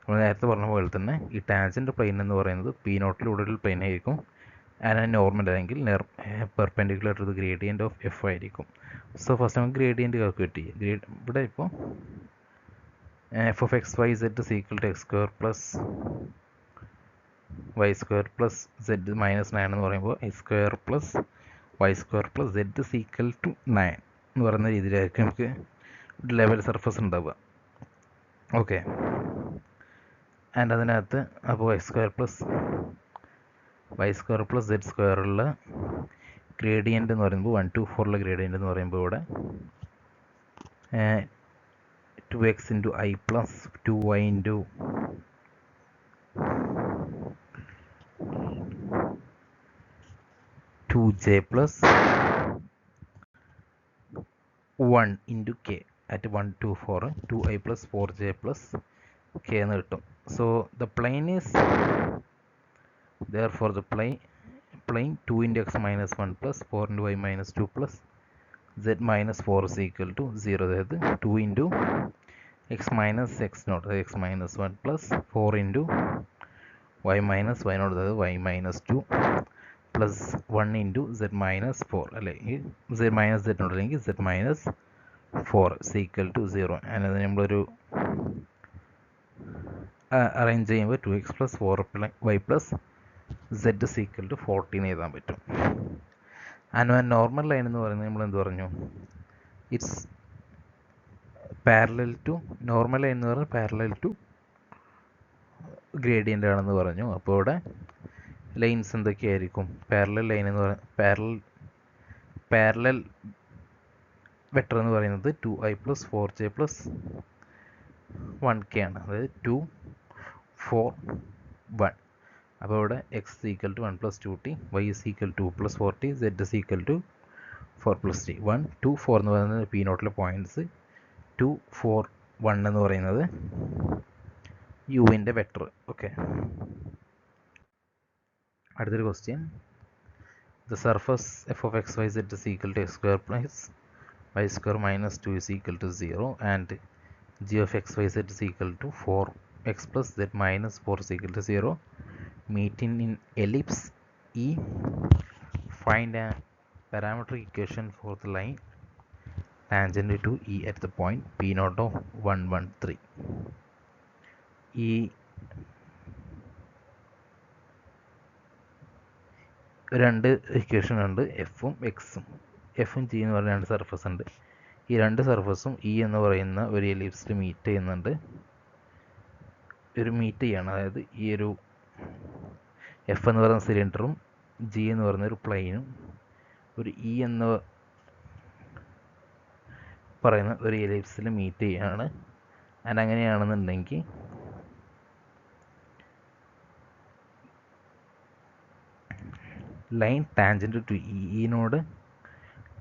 നമ്മൾ നേരത്തെ പറഞ്ഞ പോലെ തന്നെ ഈ ടാൻജൻറ്റ് പ്ലെയിൻ എന്ന് പറയുന്നത് പി നോട്ടിലൂടെ ഒരു പ്ലെയിൻ ആയിരിക്കും. ആൻഡ് നോർമൽ അല്ലെങ്കിൽ perpendicular to the gradient of f ആയിരിക്കും. സോ ഫസ്റ്റ് നമുക്ക് ഗ്രേഡിയൻറ്റ് കാൽക്കുലേറ്റ് ചെയ്യും. ഇവിടെ ഇപ്പോൾ f of X Y Z is equal to x square plus y square plus z minus 9 എന്ന് പറയുമ്പോൾ x square plus y square plus z is equal to 9 എന്ന് പറയുന്ന രീതിയിലായിരിക്കും നമുക്ക് ലെവൽ സർഫസ് ഉണ്ടാവുക. ഓക്കെ, ആൻഡ് അതിനകത്ത് അപ്പോൾ x square plus y square plus Z സ്ക്വയറുള്ള gradient എന്ന് പറയുമ്പോൾ 1, 2, 4 ഗ്രേഡിയൻ്റ് എന്ന് പറയുമ്പോൾ ഇവിടെ 2x into I plus 2y into 2j plus 1 into k at 1, 2, 4 2i plus 4j plus k എന്ന് കിട്ടും. So the plane is therefore the plane 2 into x minus 1 plus 4 into y minus 2 plus z minus 4 is equal to 0. അതായത് 2 into x minus x naught x minus 1 plus 4 into y minus y naught അതായത് y minus 2 plus 1 into z minus 4 അല്ലെങ്കിൽ z minus z naught അല്ലെങ്കിൽ z minus 4 is equal to 0. and അത് നമ്മളൊരു arrange ചെയ്യുമ്പോൾ 2x plus 4y plus z is equal to 14 എഴുതാൻ പറ്റും. And normal line എന്ന് പറയുന്നത് നമ്മൾ എന്ത് പറഞ്ഞു, it's parallel to normal line എന്ന് പറഞ്ഞാൽ പാരലൽ ടു ഗ്രേഡിയൻ്റ് ആണെന്ന് പറഞ്ഞു. അപ്പോൾ ഇവിടെ ലൈൻസ് എന്തൊക്കെയായിരിക്കും, പാരലൽ ലൈൻ എന്ന് പറയുന്നത് പാരലൽ വെക്ടർ എന്ന് പറയുന്നത് 2i plus 4j plus 1k ആണ്. അതായത് 2, 4, 1. അപ്പോൾ ഇവിടെ x is equal to 1 plus 2t, y is equal to 2 plus 4t, z is equal to 4 plus 3. 1, 2, 4 എന്ന് പറയുന്നത് പി നോട്ടിലെ പോയിൻറ്റ്സ്, 2, 4, 1 എന്ന് പറയുന്നത് യുവിൻ്റെ വെക്ടർ. ഓക്കെ, അടുത്തൊരു question. The surface f of X Y Z is equal to x square plus y square minus 2 is equal to 0 and g of X Y Z is equal to 4x plus z minus 4 is equal to 0 meeting in ellipse E. Find a parametric equation for the line tangent to E at the point P naught of 1, 1, 3. ഈ രണ്ട് equation ഉണ്ട്, എഫും എക്സും. എഫും G എന്ന് പറയുന്ന രണ്ട് surface ഉണ്ട്. ഈ രണ്ട് സർഫസും ഇ എന്ന് പറയുന്ന ഒരു എലിപ്സിൽ മീറ്റ് ചെയ്യുന്നുണ്ട്. അതായത് ഈ ഒരു എഫ് എന്ന് പറയുന്ന സിലിണ്ടറും ജി എന്ന് പറയുന്ന ഒരു പ്ലെയിനും ഒരു ഇ എന്ന് പറയുന്ന ഒരു എലിപ്സിൽ മീറ്റ് ചെയ്യുകയാണ്. ആൻഡ് അങ്ങനെയാണെന്നുണ്ടെങ്കിൽ ലൈൻ ടാൻജൻറ്റ് ടു ഇനോട്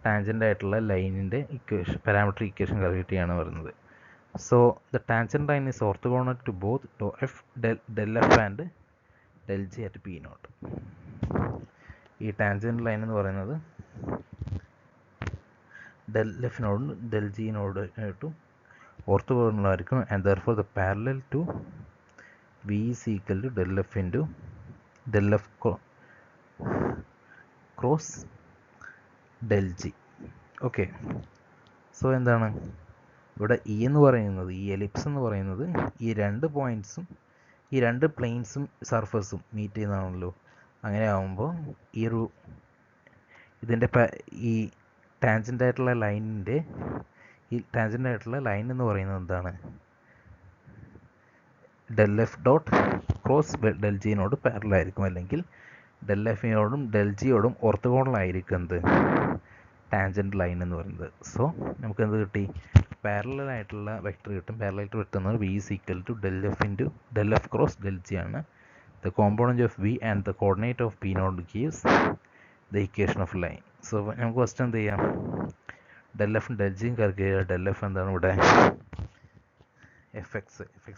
ടാൻജൻ്റ് ആയിട്ടുള്ള ലൈനിൻ്റെ ഇക്വേഷൻ പാരാമെട്രിക് ഇക്വേഷൻ കാൽക്കുലേറ്റ് ചെയ്യാണ് പറയുന്നത്. So the tangent line is orthogonal to both del f and del g at p naught. ഈ ടാൻജൻറ്റ് ലൈൻ എന്ന് പറയുന്നത് del f നോടും del g നോടായിട്ടും orthogonal ആയിരിക്കും. and therefore the parallel to v is equal to del f into del f cross del g. Okay, so എന്താണ് ഇവിടെ E എന്ന് പറയുന്നത്, ഈ എലിപ്സ് എന്ന് പറയുന്നത് ഈ രണ്ട് പോയിൻറ്റ്സും ഈ രണ്ട് പ്ലെയിൻസും സർഫസും മീറ്റ് ചെയ്യുന്നതാണല്ലോ. അങ്ങനെ ആകുമ്പോൾ ഇതിൻ്റെ ഈ ടാൻജൻ്റ് ആയിട്ടുള്ള ലൈനിൻ്റെ ലൈൻ എന്ന് പറയുന്നത് എന്താണ്? Del f dot cross del ജിനോട് പാരലായിരിക്കും, അല്ലെങ്കിൽ ഡെൽ എഫിനോടും ഡെൽ ജിയോടും ഓർത്തോഗോണലായിരിക്കും എന്ത്? ടാൻജൻറ്റ് ലൈൻ എന്ന് പറയുന്നത്. സോ നമുക്ക് എന്ത് കിട്ടി? പാരലൽ ആയിട്ടുള്ള വെക്ടർ കിട്ടും. പാരലായിട്ട് വെട്ടുന്നത് v is equal to del f cross del g ആണ്. The component of v and the coordinate of p naught gives the equation of line. So നമുക്ക് ഫസ്റ്റ് എന്ത് ചെയ്യാം? del f del g calculate ചെയ്യുക. del f എന്താണ് ഇവിടെ? fx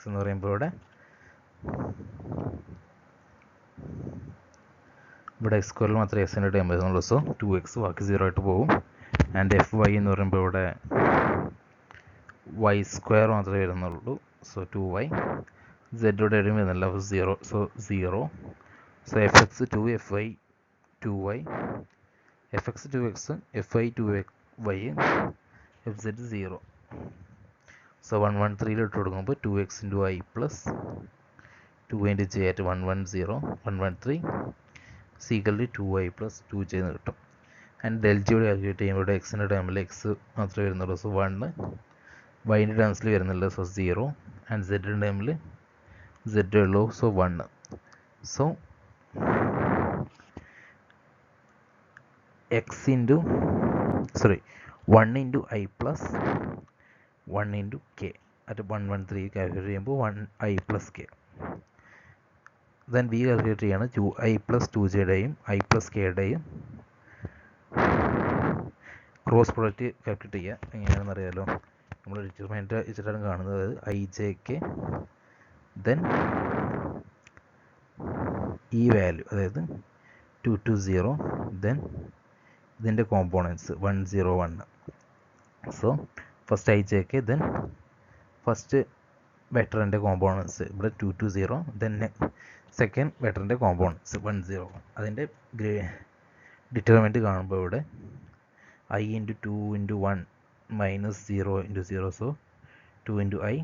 എന്ന് പറയുമ്പോൾ ഇവിടെ x സ്ക്വയറിൽ മാത്രമേ എക്സിൻ്റെ ടൈം വരുന്നുള്ളൂ. സോ 2x ബാക്കി 0 ആയിട്ട് പോകും. ആൻഡ് fy എന്ന് പറയുമ്പോൾ ഇവിടെ y സ്ക്വയർ മാത്രമേ വരുന്നുള്ളൂ. So 2y. z-യുടെ ഇടയും വരുന്നില്ല, 0. So 0. So fx 2, fy 2y, fx 2x, fy 2y, fz 0. So 113 ഇട്ട് കൊടുക്കുമ്പോൾ 2x into I plus 2 into j at 110, 113 is equal to 2y plus 2j എന്ന് കിട്ടും. ആൻഡ് ഡെൽ ജിയോട് കാൽക്കുലേറ്റ് ചെയ്യുമ്പോൾ ഇവിടെ എക്സിൻ്റെ ടേമിൽ എക്സ് മാത്രമേ വരുന്നുള്ളൂ. സോ 1, വൈൻ്റെ ടേംസിൽ വരുന്നില്ല. സോ 0. ആൻഡ് സെഡിൻ്റെ ടേമിൽ സെഡ് ഉള്ളൂ. So 1. So x into 1 into I plus 1 into k at 113 calculate ചെയ്യുമ്പോൾ 1i plus k. Then we calculate ചെയ്യാണ് 2i plus 2jയുടെയും i plus kയുടെയും ക്രോസ് പ്രൊഡക്റ്റ് കാൽക്കുലേറ്റ് ചെയ്യുക. എങ്ങനെയാണെന്ന് അറിയാലോ. നമ്മൾ ഡിറ്റർമിനൻ്റ് വെച്ചിട്ടാണ് കാണുന്നത്. ഐ ജെ കെ, ദെൻ ഈ വാല്യൂ, അതായത് 2 to 0, ദെൻ ഇതിൻ്റെ components 1 0 1. So first i j k, then first വെക്ടറിൻ്റെ കോമ്പോണൻസ് ഇവിടെ 2 to 0, ദെൻ സെക്കൻഡ് വെക്ടറിൻ്റെ കോമ്പോണൻസ് 1 0 1. അതിൻ്റെ ഡിറ്റർമിനൻ്റ് കാണുമ്പോൾ ഇവിടെ I into 2 into 1 minus 0 into 0, so 2 into I,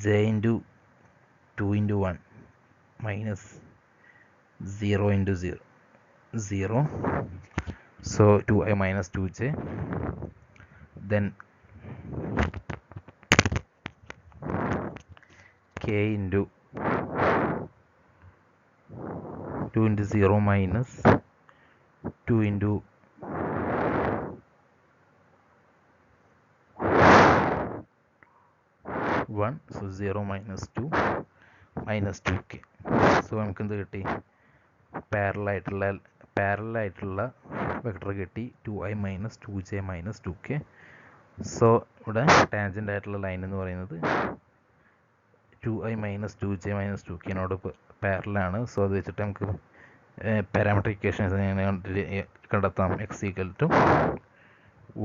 j into 2 into 1 minus 0 into 0, 0, so 2i minus 2j, then k into 2 into 0 minus 2 into 1, so 0 minus 2 minus 2k. So നമുക്ക് എന്ത് കിട്ടി? പാരലായിട്ടുള്ള vector കിട്ടി 2i minus 2j minus 2k. So ഇവിടെ tangent ആയിട്ടുള്ള line എന്ന് പറയുന്നത് 2i minus 2j minus 2k പാരലാണ്. So അത് വെച്ചിട്ട് നമുക്ക് പാരാമെട്രിക് ഇക്വേഷൻസ് കണ്ടെത്താം. x equal to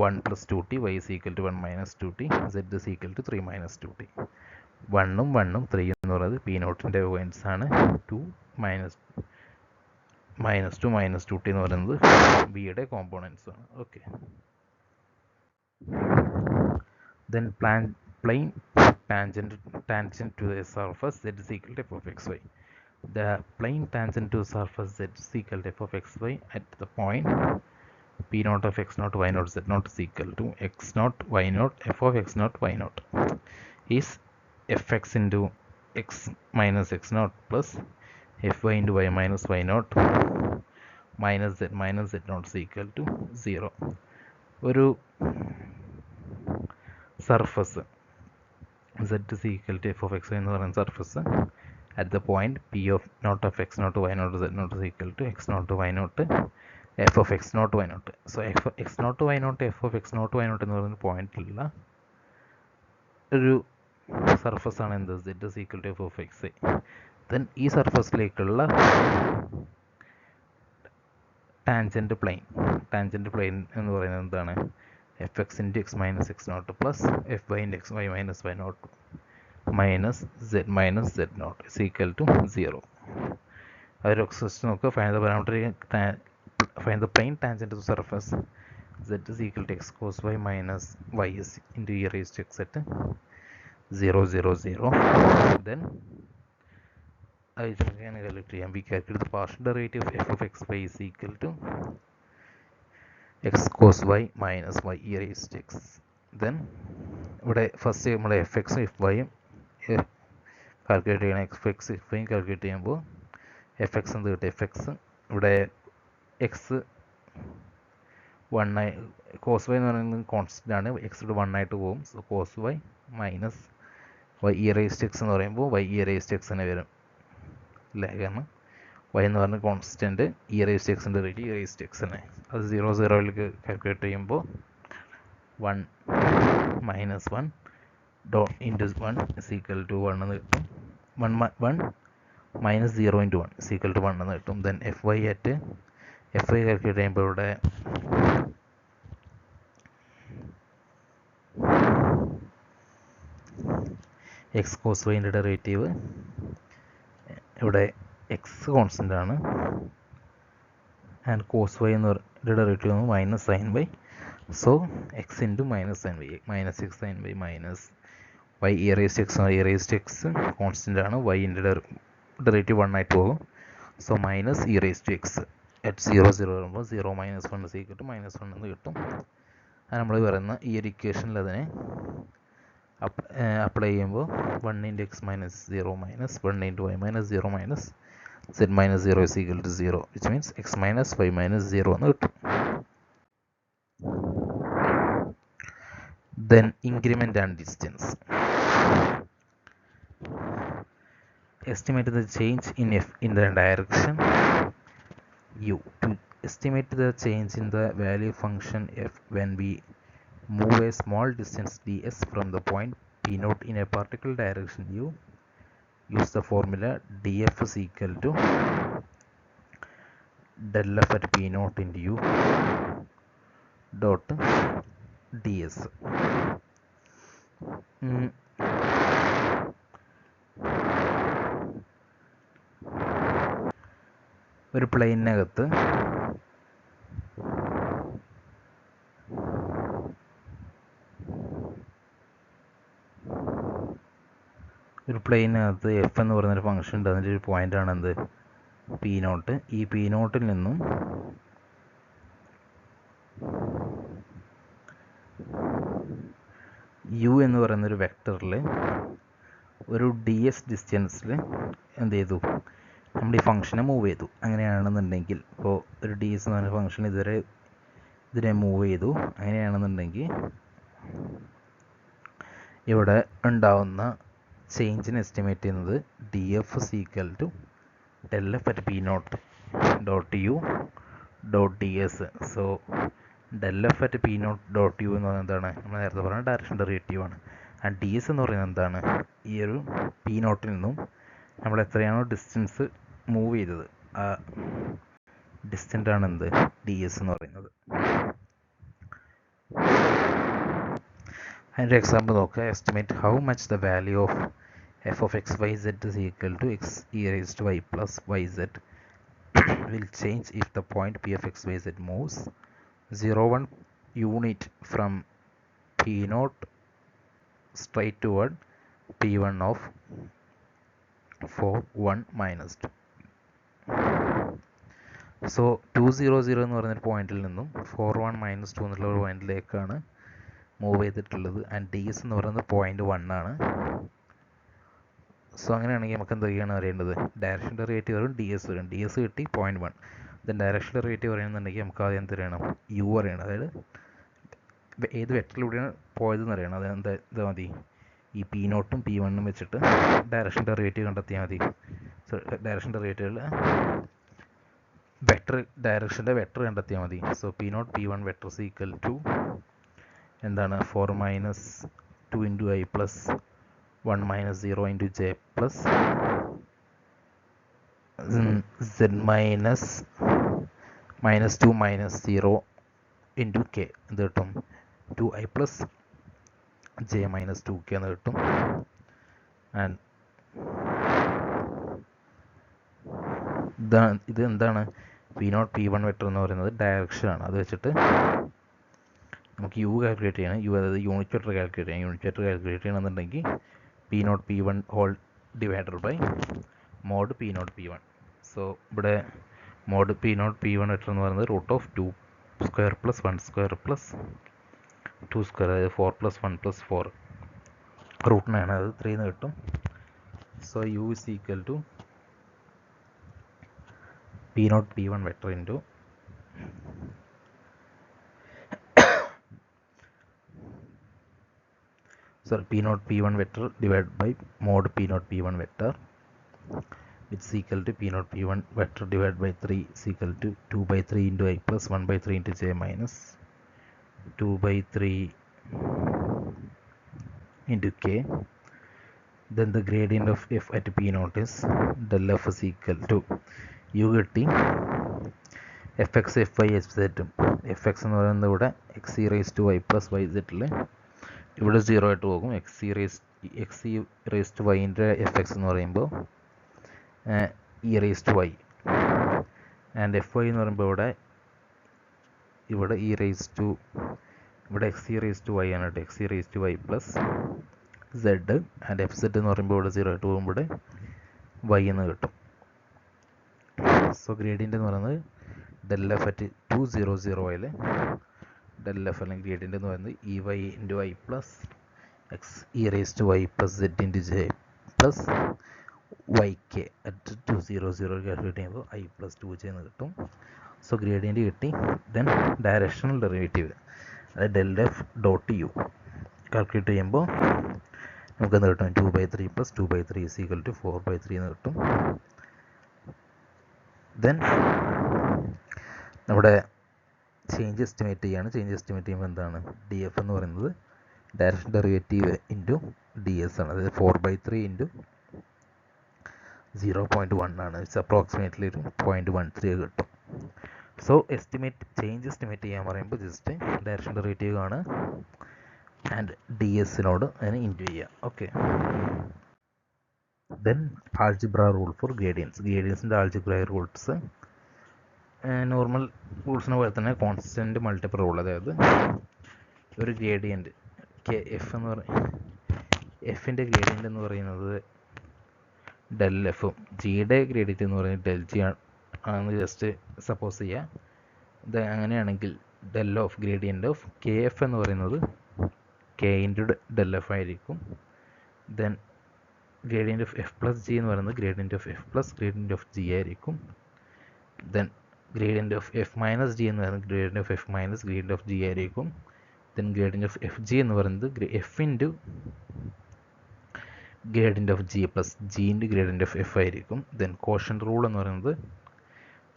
1 plus 2t, y is equal to 1 minus 2t, z is equal to 3 minus 2t. 1ഉം 1ഉം 3 എന്ന് പറയുന്നത് പി നോട്ടിൻ്റെ പോയിൻറ്റ്സ് ആണ്. 2 minus 2t എന്ന് പറയുന്നത് ബിയുടെ കോമ്പോണൻസ് ആണ്. Okay. Then plane tangent to a surface z is equal to f of xy. The plane tangent to surface z is equal to f of xy at the point p naught of x naught y naught z naught is equal to x naught y naught f of x naught y naught is fx into x minus x naught plus fy into y minus y naught minus z naught is equal to 0. ഒരു surface z is equal to f of x y എന്ന് പറയുന്ന surface at the point p of naught of x naught y naught z naught is equal to x naught y naught f of x naught y naught. So x naught y naught f of x naught y naught എന്ന് പറയുന്ന പോയിന്റിലുള്ള ഒരു surface ആണ് എന്ത്? z is equal to f of x y. Then ഈ സർഫസിലേക്കുള്ള tangent plain എന്ന് പറയുന്നത് എന്താണ്? fx into x minus x naught plus fy into x y minus y naught minus z naught is equal to 0. അതൊരു excess നോക്കുക. find the plane tangent to the surface z is equal to x cos y minus y is into e raised to x at 0 0 0. Then അത് നമുക്ക് calculate ചെയ്യാം. We calculate the partial derivative of f of X y is equal to x cos y minus y e raised to x. Then ഇവിടെ first നമ്മൾ f എക്സും f വൈയും calculate ചെയ്യണം. F വൈയും calculate ചെയ്യുമ്പോൾ എഫ് എക്സ് എന്ത് കിട്ടും? F x ഇവിടെ എക്സ് 1 കോസ് വൈ എന്ന് പറയുന്നത് കോൺസ്റ്റൻ്റ് ആണ്. എക്സ് ഇവിടെ 1 ആയിട്ട് പോകും. So cos y minus y e raised to x എന്ന് പറയുമ്പോൾ y e raised to x തന്നെ വരും അല്ലേ? കാരണം വൈ എന്ന് പറഞ്ഞ കോൺസ്റ്റൻറ്റ്, ഇ റൈസ്ഡ് ടു എക്സിൻ്റെ rate e raised to x തന്നെ. അത് 0 കാൽക്കുലേറ്റ് ചെയ്യുമ്പോൾ 1 minus 1 dot into 1 is equal to 1 എന്ന് കിട്ടും. 1 minus 0 into 1 is equal to 1 എന്ന് കിട്ടും. ദെൻ എഫ് വൈ കാൽക്കുലേറ്റ് ചെയ്യുമ്പോൾ ഇവിടെ എക്സ് കോസ് വൈൻ്റെ ഡെറിവേറ്റീവ് ഇവിടെ എക്സ് കോൺസ്റ്റൻ്റ് ആണ് ആൻഡ് കോസ് വൈ എന്ന് derivative minus sine y. So x into minus sine y, minus x sine y minus y e raised to x constant ആണ്. വൈൻ്റെ derivative 1 ആയിട്ട് പോകും. So minus e raised to x at 0 വരുമ്പോൾ 0 minus 1 is equal to minus 1 എന്ന് കിട്ടും. അത് നമ്മൾ പറയുന്ന ഈ ഒരു ഇക്വേഷനിൽ അതിനെ അപ്ലൈ ചെയ്യുമ്പോൾ 1 into x minus 0 minus 1 into y minus 0 minus z minus 0 is equal to 0 which means x minus y minus 0 എന്ന് കിട്ടും. Then increment and distance. Estimate the change in the direction u. To estimate the change in the value function f when we move a small distance ds from the point p naught in a particular direction u, use the formula df is equal to del f at p naught into u dot ds. ഒരു പ്ലെയിനകത്ത് F എന്ന് പറയുന്നൊരു function ഉണ്ട്. അതിൻ്റെ ഒരു പോയിൻ്റാണ് എന്ത്? P not. ഈ P നോട്ടിൽ നിന്നും യു എന്ന് പറയുന്നൊരു വെക്ടറിൽ ഒരു ഡി എസ് ഡിസ്റ്റൻസിൽ എന്ത് ചെയ്തു? നമ്മൾ ഈ ഫംഗ്ഷനെ മൂവ് ചെയ്തു. അങ്ങനെയാണെന്നുണ്ടെങ്കിൽ ഇപ്പോൾ ഒരു ഡി എസ് എന്ന് പറഞ്ഞ ഫംഗ്ഷൻ ഇതിനെ മൂവ് ചെയ്തു. അങ്ങനെയാണെന്നുണ്ടെങ്കിൽ ഇവിടെ ഉണ്ടാവുന്ന ചേഞ്ചിന് എസ്റ്റിമേറ്റ് ചെയ്യുന്നത് d f is equal to del f at p naught dot u dot d s. So del f at p naught dot u എന്ന് പറയുന്നത് എന്താണ്? നമ്മൾ നേരത്തെ പറഞ്ഞ ഡയറക്ഷൻ ഡെറിവേറ്റീവ് ആണ്. ആൻഡ് ഡി എസ് എന്ന് പറയുന്നത് എന്താണ്? ഈ ഒരു പി നോട്ടിൽ നിന്നും നമ്മൾ എത്രയാണോ ഡിസ്റ്റൻസ് മൂവ് ചെയ്തത് ആ ഡിസ്റ്റൻ്റ് ആണ് എന്ത്? ഡി എസ് എന്ന് പറയുന്നത്. അതിൻ്റെ എക്സാമ്പിൾ നോക്കുക. Estimate how much the value of f of X Y Z is equal to x e raised to y plus y z will change if the point p of x y z moves 0.1 unit from p naught straight toward p1 of 4 1 minus 2. So 200 എന്ന് പറയുന്നൊരു പോയിന്റിൽ നിന്നും 41 minus 2 എന്നുള്ള ഒരു പോയിന്റിലേക്കാണ് move ചെയ്തിട്ടുള്ളത്. And d s എന്ന് പറയുന്നത് 0.1 ആണ്. സോ അങ്ങനെയാണെങ്കിൽ നമുക്ക് എന്തൊക്കെയാണ് അറിയേണ്ടത്? ഡയറക്ഷൻ ഡെറിവേറ്റീവ് വരും, ഡി എസ് വരും. ഡി എസ് കിട്ടി 0.1. ദെൻ ഡയറക്ഷൻ ഡെറിവേറ്റീവ് പറയുന്നുണ്ടെങ്കിൽ നമുക്ക് ആദ്യം എന്ത് അറിയണം? യു അറിയണം. അതായത് ഏത് വെക്ടറിലൂടെയാണ് പോയതെന്ന് അറിയണം. അതെന്താ ഇത് മതി, ഈ പി നോട്ടും പി വണ്ണും വെച്ചിട്ട് ഡയറക്ഷൻ ഡെറിവേറ്റീവ് കണ്ടെത്തിയാൽ മതി. സോ ഡയറക്ഷൻ ഡെറിവേറ്റീവിൽ ഡയറക്ഷൻ്റെ വെക്ടർ കണ്ടെത്തിയാൽ മതി. So p not P one vector is equal to എന്താണ്? 4 minus 2 into I plus 1 minus 0 into J plus z minus 2 minus 0 into k എന്ത് കിട്ടും? 2i plus J minus 2k എന്ന് കിട്ടും. ആൻഡ് ഇത് എന്താണ്? P not P one vector എന്ന് പറയുന്നത് ഡയറക്ഷനാണ്. അത് വെച്ചിട്ട് നമുക്ക് യു കാൽക്കുലേറ്റ് ചെയ്യണം. യു അതായത് യൂണിറ്റ് വെക്ടർ കാൽക്കുലേറ്റ് ചെയ്യണം. യൂണിറ്റ് വെക്ടർ കാൽക്കുലേറ്റ് ചെയ്യണമെന്നുണ്ടെങ്കിൽ P not P one whole divided by mod P not P one. So ഇവിടെ mod P not P one vector എന്ന് പറയുന്നത് root of 2 square plus 1 square plus 2 square, അതായത് 4 plus 1 plus 4 root 9, അത് 3 എന്ന് കിട്ടും. So u is equal to p not P one vector into P naught P1 vector divided by mod P naught P1 vector, which is equal to P naught P1 vector divided by 3 is equal to 2 by 3 into I plus 1 by 3 into j minus 2 by 3 into k. Then the gradient of f at P naught is del f is equal to u getting fx fy fz. fx എന്ന് പറയുന്നത് ഇവിടെ x e raised to y plus yz ഇവിടെ 0 ആയിട്ട് പോകും. X E റേസ്റ്റ് വൈൻ്റെ F X എന്ന് പറയുമ്പോൾ E റേസ്റ്റ് വൈ, ആൻഡ് എഫ് വൈ എന്ന് പറയുമ്പോൾ ഇവിടെ ഇ റേസ് ടു, ഇവിടെ x e raise to y ആണ് കേട്ടോ. X e raise to y plus z, and f Z എന്ന് പറയുമ്പോൾ ഇവിടെ 0 ആയിട്ട് പോകുമ്പോൾ വൈ എന്ന് കിട്ടും. സോ ഗ്രേഡിയൻ്റ് എന്ന് പറയുന്നത് ഡെൽ എഫ് അറ്റ് 2 0 0 വൈയിൽ del f അല്ലെങ്കിൽ ഗ്രേഡിയൻ്റ് എന്ന് പറയുന്നത് e y into I plus x e raise to y plus z into J plus y k at 2 0 0 calculate ചെയ്യുമ്പോൾ ഐ പ്ലസ് 2 ജെ എന്ന് കിട്ടും. സോ ഗ്രേഡിയൻ്റ് കിട്ടി. ദെൻ ഡയറക്ഷണൽ ഡെറിവേറ്റീവ്, അതായത് del f dot u calculate ചെയ്യുമ്പോൾ നമുക്കെന്ത് കിട്ടും? 2/3 plus 2/3 is equal to 4/3 എന്ന് കിട്ടും. ദെൻ നമ്മുടെ ചേഞ്ച് എസ്റ്റിമേറ്റ് ചെയ്യാണ്. ചേഞ്ച് എസ്റ്റിമേറ്റ് ചെയ്യുമ്പോൾ എന്താണ്? ഡി എഫ് എന്ന് പറയുന്നത് direction derivative into D S ആണ്. അതായത് 4/3 ഇൻറ്റു 0.1 ആണ്. ഇറ്റ്സ് അപ്രോക്സിമേറ്റ്ലി ഒരു 0.13 കിട്ടും. സോ ചേഞ്ച് എസ്റ്റിമേറ്റ് ചെയ്യാൻ പറയുമ്പോൾ ജസ്റ്റ് ഡയറക്ഷൻ ഡെറിവേറ്റീവ് ആണ് ആൻഡ് ഡി എസിനോട് അതിന് ഇൻറ്റു ചെയ്യുക. Okay. Then algebra rule for gradients. ഗ്രേഡിയൻസിൻ്റെ ആൾജിബ്ര റൂൾസ് നോർമൽ റൂൾസിനെ പോലെ തന്നെ കോൺസ്റ്റൻറ്റ് മൾട്ടിപ്പിൾ റൂൾ. അതായത് ഒരു ഗ്രേഡിയൻറ്റ് കെ എഫ് എന്ന് എഫിൻ്റെ ഗ്രേഡിയൻ്റ് എന്ന് പറയുന്നത് ഡെൽ എഫും ജിയുടെ ഗ്രേഡിയൻ്റ് എന്ന് പറയുന്നത് ഡെൽ ജി ആണെന്ന് ജസ്റ്റ് സപ്പോസ് ചെയ്യുക. ഇത് അങ്ങനെയാണെങ്കിൽ del of gradient of K F എന്ന് പറയുന്നത് കെ ഇൻറ്റു ഡെൽ എഫ് ആയിരിക്കും. Then gradient of F plus G എന്ന് പറയുന്നത് gradient of F plus gradient of G ആയിരിക്കും. Then gradient of F minus G എന്ന് പറയുന്നത് gradient of F minus gradient of G ആയിരിക്കും. Then gradient of F G എന്ന് പറയുന്നത് F into gradient of G plus G into gradient of f ആയിരിക്കും. Then quotient rule എന്ന് പറയുന്നത്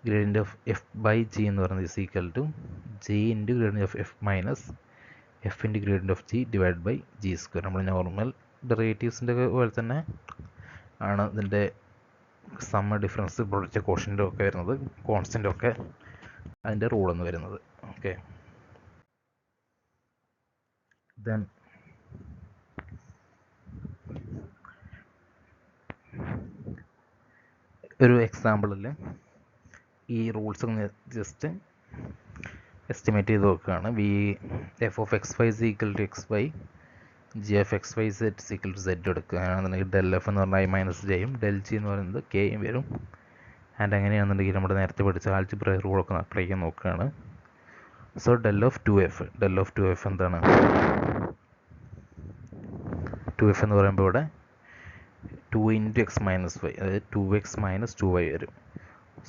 gradient of f by g എന്ന് പറയുന്നത് is equal to g into gradient of F minus f into gradient of g divide by g square. നമ്മൾ normal ഡെറിവേറ്റീവ്സിൻ്റെ പോലെ തന്നെ ആണ് ഇതിൻ്റെ സമ്മ ഡിഫറൻസ് പ്രൊഡക്റ്റ് കോഷ്യൻ്റ് ഒക്കെ വരുന്നത്, കോൺസ്റ്റൻ്റ് ഒക്കെ അതിൻ്റെ റൂളെന്ന് വരുന്നത്. ഓക്കെ. ദെൻ ഒരു എക്സാമ്പിളിൽ ഈ റൂൾസ് ഒന്ന് ജസ്റ്റ് എസ്റ്റിമേറ്റ് ചെയ്ത് നോക്കുകയാണ്. F of X Y is equal to X Y, G F X Y Z is equal to Z എടുക്കുകയാണെന്നുണ്ടെങ്കിൽ ഡെൽ എഫ് എന്ന് പറഞ്ഞാൽ ഐ മൈനസ് ജെയും ഡെൽ ജി എന്ന് പറയുന്നത് കെയും വരും. ആൻഡ് എങ്ങനെയാണെന്നുണ്ടെങ്കിൽ നമ്മുടെ നേരത്തെ പഠിച്ച ആൾജിബ്ര റൂളൊക്കെ അപ്ലൈ ചെയ്യാൻ നോക്കുകയാണ്. സോ ഡെൽ ഓഫ് 2f എന്താണ്? 2f എന്ന് പറയുമ്പോൾ ഇവിടെ 2 ഇൻറ്റു എക്സ് മൈനസ് വൈ, അതായത് 2x മൈനസ് 2y വരും.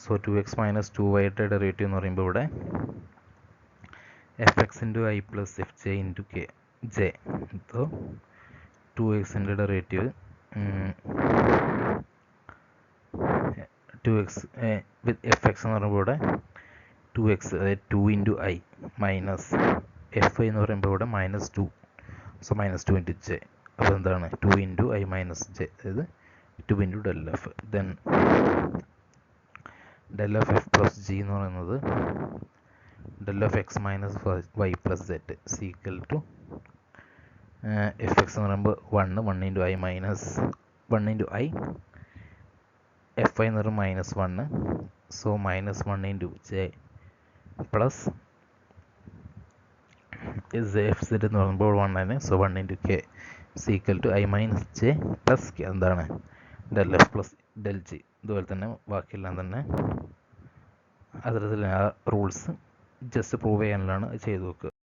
സോ 2x മൈനസ് 2yയുടെ ഡെറിവേറ്റീവ് എന്ന് പറയുമ്പോൾ ഇവിടെ F X into I plus F J into K J. So 2xൻ്റെ derivative 2x with F X എന്ന് പറയുമ്പോൾ ഇവിടെ 2x, അതായത് 2 into I minus F I എന്ന് പറയുമ്പോൾ ഇവിടെ -2, സോ -2 ഇൻറ്റു ജെ. അപ്പോൾ എന്താണ്? 2 ഇൻറ്റു ഐ മൈനസ് ജെ, അതായത് 2 into del F. Then del of F plus G എന്ന് പറയുന്നത് del of X minus Y plus Z is equal to F X എന്ന് പറയുമ്പോൾ 1 into I minus 1 into I, F I എന്ന് പറയുമ്പോൾ -1, so -1 into J plus F Z എന്ന് പറയുമ്പോൾ 1 so 1 into K is equal to I minus J plus K. എന്താണ്? Del F plus del G. ഇതുപോലെ തന്നെ ബാക്കിയെല്ലാം തന്നെ അതിൽ ആ റൂൾസ് ജസ്റ്റ് പ്രൂവ് ചെയ്യാനുള്ളതാണ്, ചെയ്തു വെക്കുക.